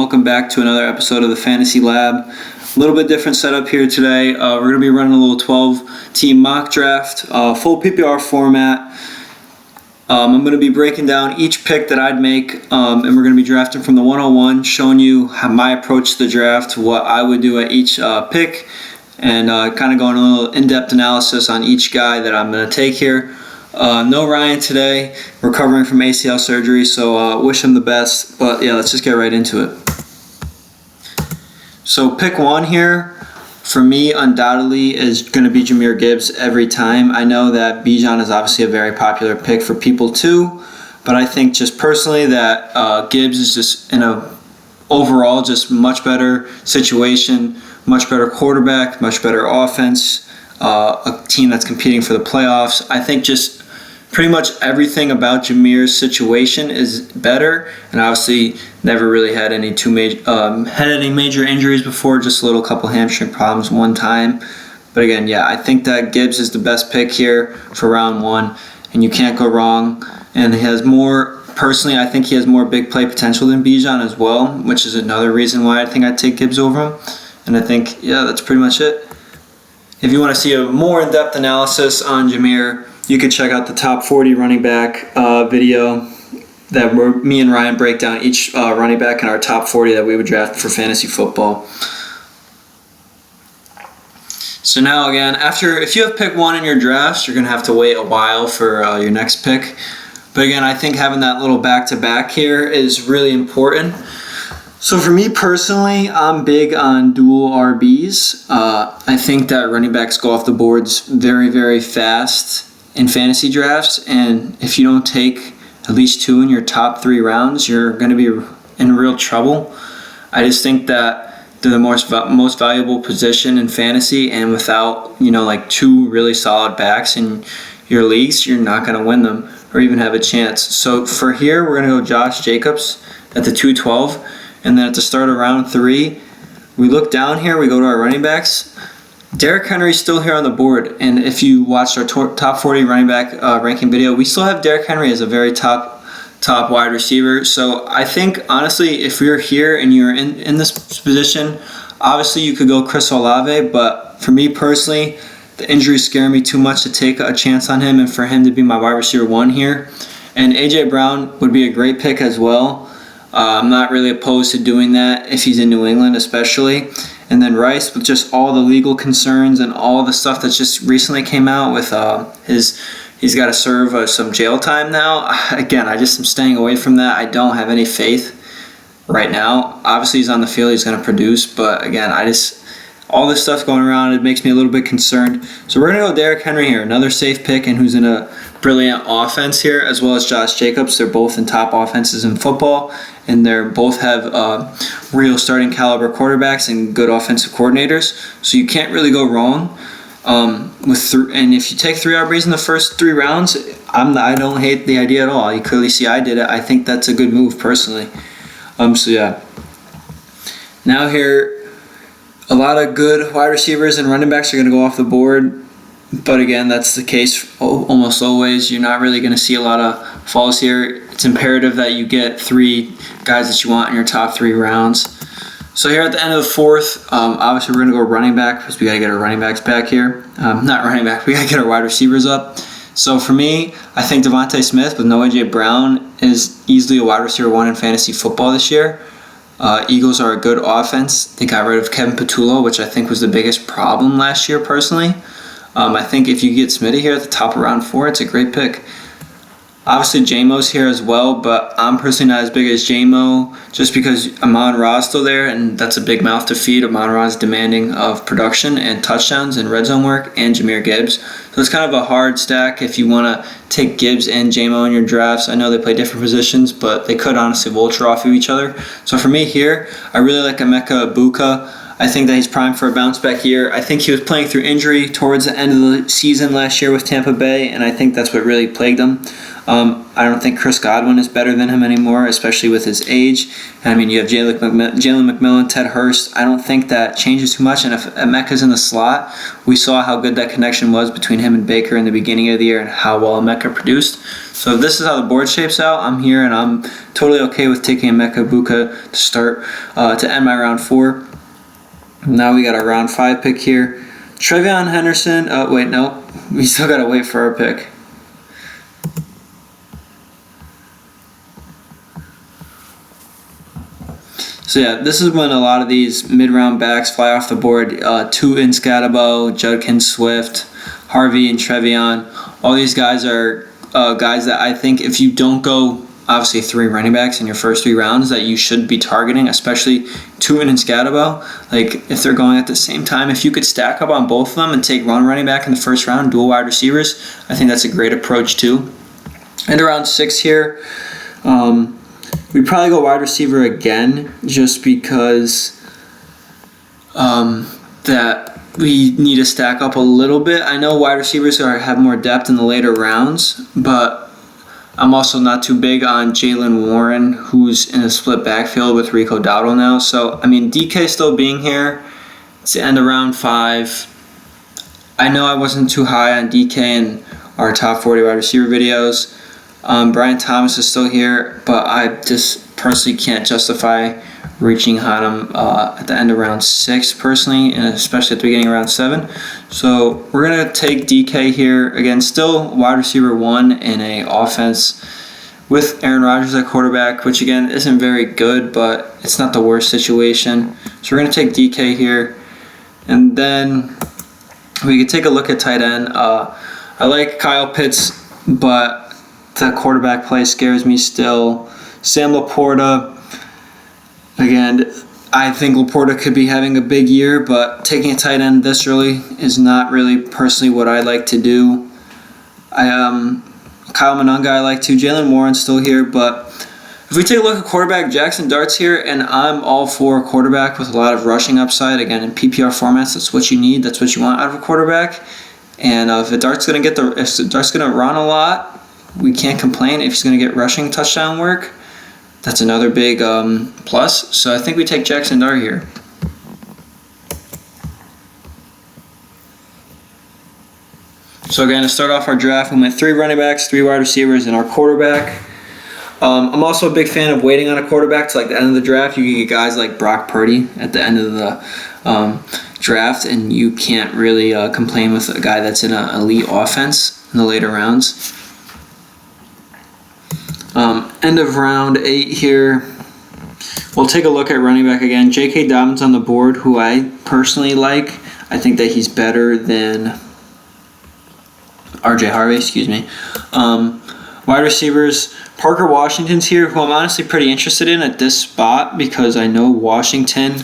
welcome back to another episode of the Fantasy Lab. A little bit different setup here today. We're going to be running a little 12-team mock draft, full PPR format. I'm going to be breaking down each pick that I'd make, and we're going to be drafting from the 101, showing you how my approach to the draft, what I would do at each pick, and kind of going a little in-depth analysis on each guy that I'm going to take here. No Ryan today, recovering from ACL surgery, so wish him the best. But yeah, let's just get right into it. So pick one here, for me, undoubtedly, is going to be Jahmyr Gibbs every time. I know that Bijan is obviously a very popular pick for people too, but I think just personally that Gibbs is just in a overall just much better situation, much better quarterback, much better offense, a team that's competing for the playoffs. I think just pretty much everything about Jahmyr's situation is better, and obviously never really had any major injuries before, just a little couple hamstring problems one time. But again, yeah, I think that Gibbs is the best pick here for round one, and you can't go wrong. And he has more, personally, I think he has more big play potential than Bijan as well, which is another reason why I think I'd take Gibbs over him. And I think, yeah, that's pretty much it. If you want to see a more in-depth analysis on Jahmyr, you could check out the top 40 running back video that me and Ryan break down each running back in our top 40 that we would draft for fantasy football. So now again, if you have pick one in your drafts, you're going to have to wait a while for your next pick. But again, I think having that little back-to-back here is really important. So for me personally, I'm big on dual RBs. I think that running backs go off the boards very, very fast in fantasy drafts, and if you don't take at least two in your top 3 rounds, you're going to be in real trouble. I just think that they're the most valuable position in fantasy, and without two really solid backs in your leagues, you're not going to win them or even have a chance. So for here, we're going to go Josh Jacobs at the 212, and then at the start of round 3, we look down here, we go to our running backs. Derrick Henry's still here on the board, and if you watched our top 40 running back ranking video, we still have Derrick Henry as a very top wide receiver. So I think, honestly, if you're here and you're in this position, obviously you could go Chris Olave, but for me personally, the injuries scare me too much to take a chance on him and for him to be my wide receiver 1 here. And A.J. Brown would be a great pick as well. I'm not really opposed to doing that if he's in New England especially. And then Rice, with just all the legal concerns and all the stuff that's just recently came out with he's got to serve some jail time now. Again, I just am staying away from that. I don't have any faith right now. Obviously, he's on the field. He's going to produce. But again, all this stuff going around, it makes me a little bit concerned. So we're going to go Derrick Henry here, another safe pick, and who's in a brilliant offense here, as well as Josh Jacobs. They're both in top offenses in football, and they both have real starting caliber quarterbacks and good offensive coordinators. So you can't really go wrong. And if you take 3 RBs in the first 3 rounds, I don't hate the idea at all. You clearly see I did it. I think that's a good move personally. So yeah. Now here, a lot of good wide receivers and running backs are going to go off the board. But again, that's the case almost always. You're not really going to see a lot of falls here. It's imperative that you get 3 guys that you want in your top 3 rounds. So here at the end of the 4th, obviously we're going to go running back because we got to get our running backs back here. Not running back, we got to get our wide receivers up. So for me, I think Devontae Smith with no A.J. Brown is easily a wide receiver 1 in fantasy football this year. Eagles are a good offense. They got rid of Kevin Patullo, which I think was the biggest problem last year personally. I think if you get Smitty here at the top of round 4, it's a great pick. Obviously, J-Mo's here as well, but I'm personally not as big as J-Mo just because Amon-Ra's still there, and that's a big mouth to feed. Amon-Ra's demanding of production and touchdowns and red zone work, and Jahmyr Gibbs. So it's kind of a hard stack if you want to take Gibbs and J-Mo in your drafts. I know they play different positions, but they could honestly vulture off of each other. So for me here, I really like Emeka Egbuka. I think that he's primed for a bounce back year. I think he was playing through injury towards the end of the season last year with Tampa Bay, and I think that's what really plagued him. I don't think Chris Godwin is better than him anymore, especially with his age. I mean, you have Jalen McMillan, Ted Hurst. I don't think that changes too much. And if Emeka's in the slot, we saw how good that connection was between him and Baker in the beginning of the year and how well Emeka produced. So if this is how the board shapes out, I'm here and I'm totally okay with taking Emeka Egbuka to start, to end my round 4. Now we got our round 5 pick here. Trevion Henderson, wait, no. We still got to wait for our pick. So yeah, this is when a lot of these mid-round backs fly off the board. Tuitt, Scadabo, Judkins, Swift, Harvey, and Trevion. All these guys are guys that I think if you don't go, obviously 3 running backs in your first 3 rounds, that you should be targeting, especially Tuitt and Scadabo. Like, if they're going at the same time, if you could stack up on both of them and take one running back in the first round, dual wide receivers, I think that's a great approach too. And around 6 here, we probably go wide receiver again, just because that we need to stack up a little bit. I know wide receivers have more depth in the later rounds, but I'm also not too big on Jaylen Warren, who's in a split backfield with Rico Dowdle now. So, I mean, DK still being here, it's the end of round 5. I know I wasn't too high on DK in our top 40 wide receiver videos. Brian Thomas is still here, but I just personally can't justify reaching on him at the end of round 6 personally, and especially at the beginning of round 7. So we're going to take DK here. Again, still wide receiver 1 in a offense with Aaron Rodgers at quarterback, which again isn't very good, but it's not the worst situation. So we're going to take DK here. And then we could take a look at tight end. I like Kyle Pitts, but the quarterback play scares me still. Sam Laporta, again, I think Laporta could be having a big year, but taking a tight end this early is not really personally what I like to do. Kyle Monunga I like too. Jaylen Warren's still here, but if we take a look at quarterback, Jackson Dart's here, and I'm all for a quarterback with a lot of rushing upside. Again, in PPR formats, that's what you need. That's what you want out of a quarterback. And if Dart's going to run a lot, we can't complain. If he's going to get rushing touchdown work, that's another big plus. So I think we take Jackson Dart here. So again, to start off our draft, we went 3 running backs, 3 wide receivers, and our quarterback. I'm also a big fan of waiting on a quarterback to like the end of the draft. You can get guys like Brock Purdy at the end of the draft, and you can't really complain with a guy that's in an elite offense in the later rounds. End of round 8 here. We'll take a look at running back again. J.K. Dobbins on the board, who I personally like. I think that he's better than R.J. Harvey, Wide receivers, Parker Washington's here, who I'm honestly pretty interested in at this spot because I know Washington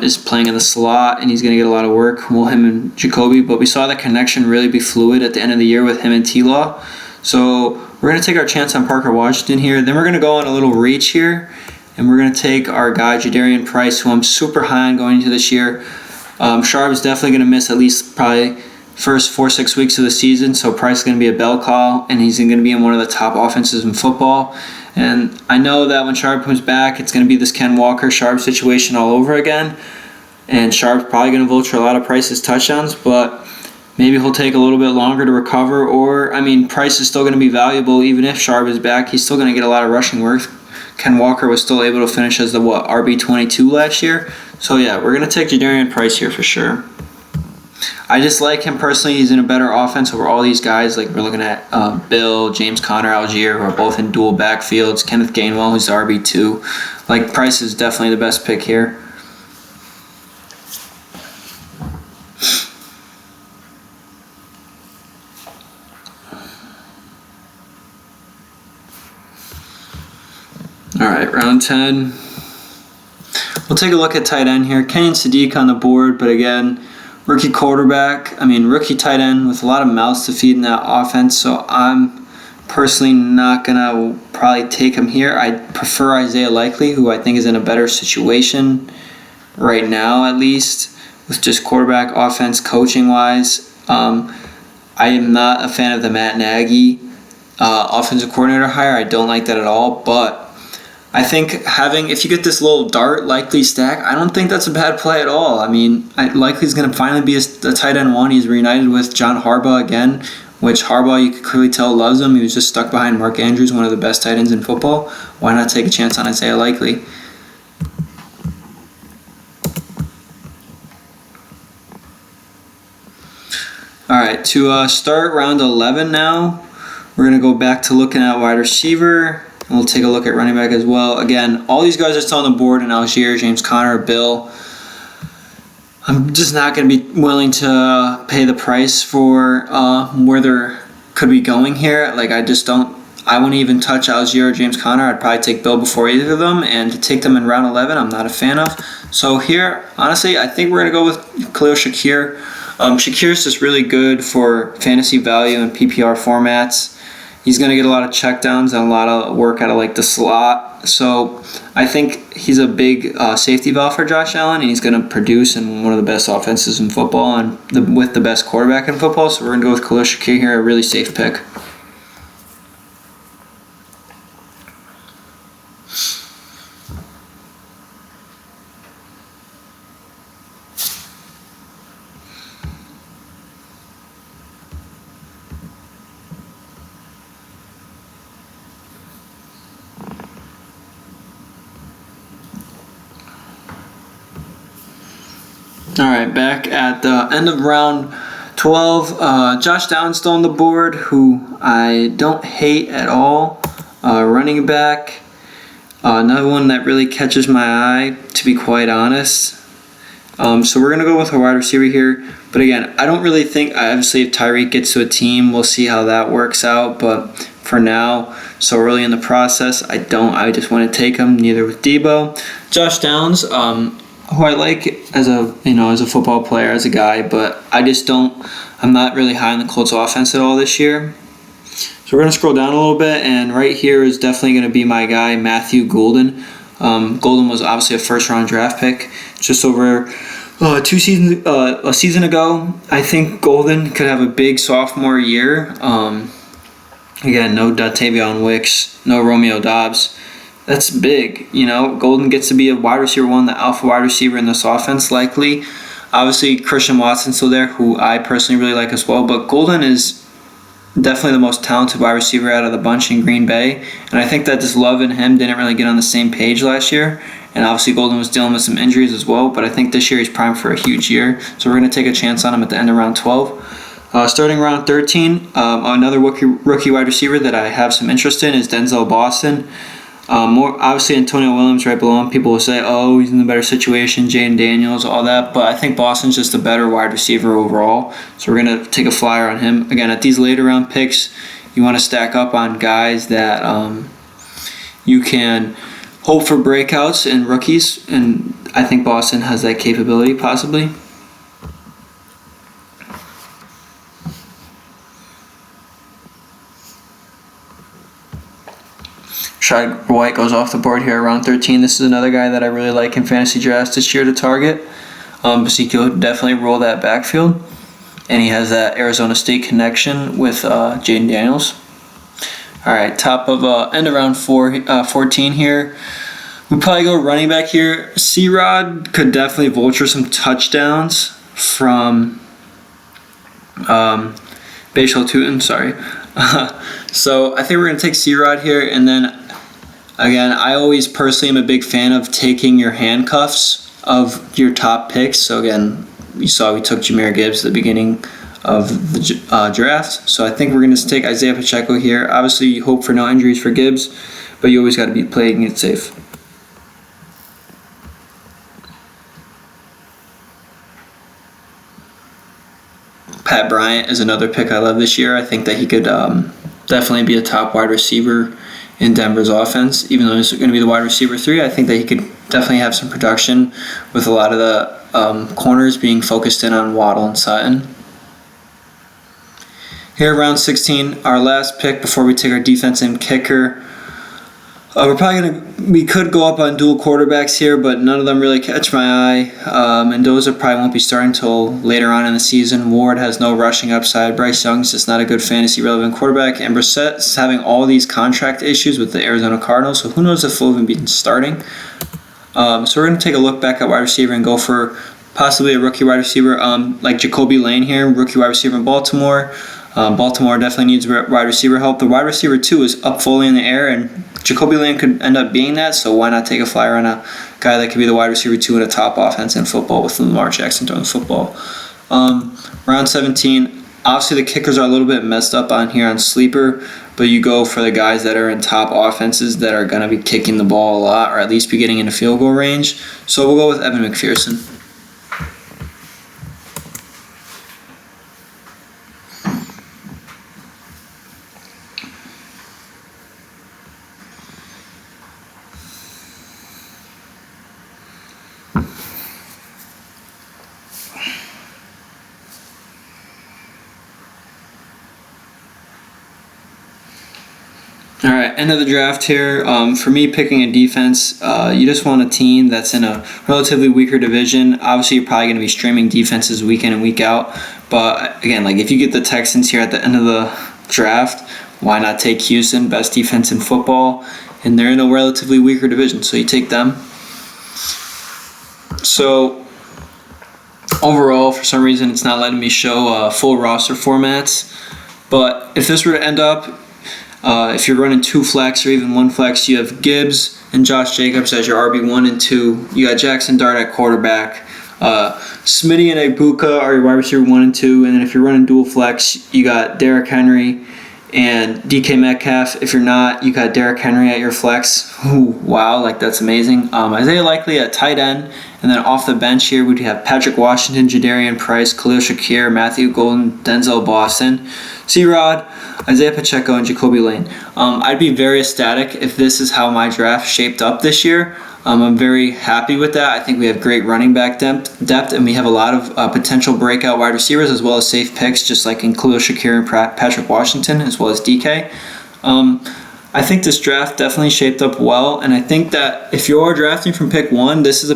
is playing in the slot and he's going to get a lot of work. Well, him and Jacoby, but we saw that connection really be fluid at the end of the year with him and T-Law. So we're going to take our chance on Parker Washington here. Then we're going to go on a little reach here, and we're going to take our guy, Jadarian Price, who I'm super high on going into this year. Sharp is definitely going to miss at least probably first 4-6 weeks of the season, so Price is going to be a bell call, and he's going to be in one of the top offenses in football. And I know that when Sharp comes back, it's going to be this Ken Walker-Sharp situation all over again, and Sharp's probably going to vulture a lot of Price's touchdowns, but maybe he'll take a little bit longer to recover, or, I mean, Price is still going to be valuable even if Sharp is back. He's still going to get a lot of rushing work. Ken Walker was still able to finish as the, RB22 last year. So, yeah, we're going to take Jadarian Price here for sure. I just like him personally. He's in a better offense over all these guys. Like, we're looking at Bill, James Conner, Algier, who are both in dual backfields. Kenneth Gainwell, who's the RB2. Like, Price is definitely the best pick here. All right, round 10. We'll take a look at tight end here. Kenyon Sadiq on the board, but again, rookie tight end with a lot of mouths to feed in that offense, so I'm personally not going to probably take him here. I prefer Isaiah Likely, who I think is in a better situation right now, at least, with just quarterback offense coaching-wise. I am not a fan of the Matt Nagy offensive coordinator hire. I don't like that at all, but I think if you get this little Dart Likely stack, I don't think that's a bad play at all. I mean, Likely's going to finally be a tight end 1. He's reunited with John Harbaugh again which Harbaugh, you could clearly tell, loves him. He was just stuck behind Mark Andrews, one of the best tight ends in football. Why not take a chance on Isaiah Likely? All right, to start round 11 now, we're going to go back to looking at wide receiver, and we'll take a look at running back as well. Again, all these guys are still on the board, and Algier, James Conner, Bill. I'm just not going to be willing to pay the price for where they could be going here. Like, I wouldn't even touch Algier or James Conner. I'd probably take Bill before either of them, and to take them in round 11, I'm not a fan of. So here, honestly, I think we're going to go with Khalil Shakir. Shakir's just really good for fantasy value and PPR formats. He's going to get a lot of checkdowns and a lot of work out of like the slot. So I think he's a big safety valve for Josh Allen, and he's going to produce in one of the best offenses in football and with the best quarterback in football. So we're going to go with Khalil Shakir here, a really safe pick. All right, back at the end of round 12, Josh Downs still on the board, who I don't hate at all. Running back, another one that really catches my eye, to be quite honest. So we're going to go with a wide receiver here. But again, I don't really think, obviously if Tyreek gets to a team, we'll see how that works out. But for now, so early in the process, I just want to take him, neither with Debo. Josh Downs, who I like as a football player, as a guy, but I'm not really high on the Colts offense at all this year. So we're going to scroll down a little bit, and right here is definitely going to be my guy, Matthew Golden. Golden was obviously a first-round draft pick just over a season ago. I think Golden could have a big sophomore year. Again, no Dontayvion Wicks, no Romeo Doubs. That's big, Golden gets to be a wide receiver one, the alpha wide receiver in this offense, likely. Obviously, Christian Watson's still there, who I personally really like as well. But Golden is definitely the most talented wide receiver out of the bunch in Green Bay. And I think that just Love and him didn't really get on the same page last year. And obviously, Golden was dealing with some injuries as well. But I think this year he's primed for a huge year. So we're going to take a chance on him at the end of round 12. Starting round 13, another rookie wide receiver that I have some interest in is Denzel Boston. More obviously Antonio Williams right below him. People will say, oh, he's in a better situation, Jaden Daniels, all that. But I think Boston's just a better wide receiver overall. So we're going to take a flyer on him. Again, at these later round picks, you want to stack up on guys that you can hope for breakouts and rookies. And I think Boston has that capability possibly. Shad White goes off the board here around 13. This is another guy that I really like in fantasy drafts this year to target. Ezekiel definitely roll that backfield. And he has that Arizona State connection with Jaden Daniels. All right, top of end of round 14 here. We'll probably go running back here. C-Rod could definitely vulture some touchdowns from Bashal Tutin, sorry. So I think we're going to take C-Rod here, and then again, I always personally am a big fan of taking your handcuffs of your top picks. So again, you saw we took Jahmyr Gibbs at the beginning of the draft. So I think we're going to take Isaiah Pacheco here. Obviously, you hope for no injuries for Gibbs, but you always got to be playing it safe. Pat Bryant is another pick I love this year. I think that he could definitely be a top wide receiver in Denver's offense. Even though he's going to be the wide receiver 3, I think that he could definitely have some production with a lot of the corners being focused in on Waddle and Sutton. Here, round 16, our last pick before we take our defensive kicker. We could go up on dual quarterbacks here, but none of them really catch my eye. Mendoza probably won't be starting until later on in the season. Ward has no rushing upside. Bryce Young's just not a good fantasy relevant quarterback. And Brissett's having all these contract issues with the Arizona Cardinals, so who knows if he'll even be starting. So we're going to take a look back at wide receiver and go for possibly a rookie wide receiver like Jacoby Lane here, rookie wide receiver in Baltimore. Baltimore definitely needs wide receiver help. The wide receiver 2 is up fully in the air, and Jacoby Lane could end up being that, so why not take a flyer on a guy that could be the wide receiver 2 in a top offense in football with Lamar Jackson throwing the football. Round 17, obviously the kickers are a little bit messed up on here on Sleeper, but you go for the guys that are in top offenses that are going to be kicking the ball a lot, or at least be getting into field goal range. So we'll go with Evan McPherson. All right, end of the draft here. For me, picking a defense, you just want a team that's in a relatively weaker division. Obviously, you're probably going to be streaming defenses week in and week out. But again, like if you get the Texans here at the end of the draft, why not take Houston, best defense in football? And they're in a relatively weaker division, so you take them. So overall, for some reason, it's not letting me show full roster formats. But if this were to end up, if you're running 2 flex or even 1 flex, you have Gibbs and Josh Jacobs as your RB1 and 2. You got Jackson Dart at quarterback. Smitty and Egbuka are your wide receiver 1 and 2. And then if you're running dual flex, you got Derrick Henry and DK Metcalf. If you're not, you got Derrick Henry at your flex. Ooh, wow, like that's amazing. Isaiah Likely at tight end. And then off the bench here, we'd have Patrick Washington, Jadarian Price, Khalil Shakir, Matthew Golden, Denzel Boston, C-Rod, Isaiah Pacheco, and Jacoby Lane. I'd be very ecstatic if this is how my draft shaped up this year. I'm very happy with that. I think we have great running back depth, and we have a lot of potential breakout wide receivers as well as safe picks, just like in Khalil Shakir and Patrick Washington, as well as DK. I think this draft definitely shaped up well, and I think that if you're drafting from pick 1, this is a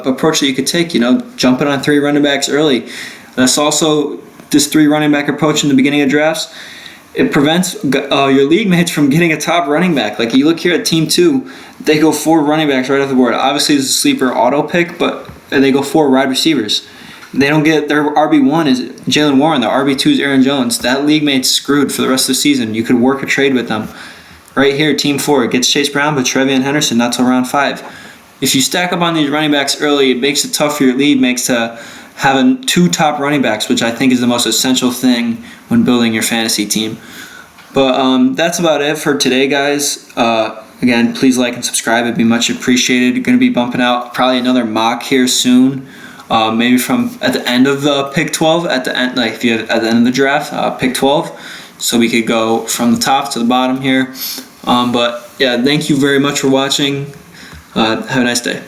approach that you could take. Jumping on 3 running backs early. That's also this 3 running back approach in the beginning of drafts. It prevents your league mates from getting a top running back. Like you look here at Team 2, they go 4 running backs right off the board. Obviously, it's a sleeper auto pick, but they go 4 wide receivers. They don't get their RB1 is Jaylen Warren. Their RB2 is Aaron Jones. That league mate's screwed for the rest of the season. You could work a trade with them. Right here, Team 4 gets Chase Brown, but TreVeyon Henderson not till round 5. If you stack up on these running backs early, it makes it tough for your league makes to having 2 top running backs, which I think is the most essential thing when building your fantasy team. But that's about it for today, guys. Again, please like and subscribe. It'd be much appreciated. Going to be bumping out probably another mock here soon. Maybe from at the end of the pick 12, at the end, like if you have at the end of the draft, pick 12. So we could go from the top to the bottom here. But yeah, thank you very much for watching. Have a nice day.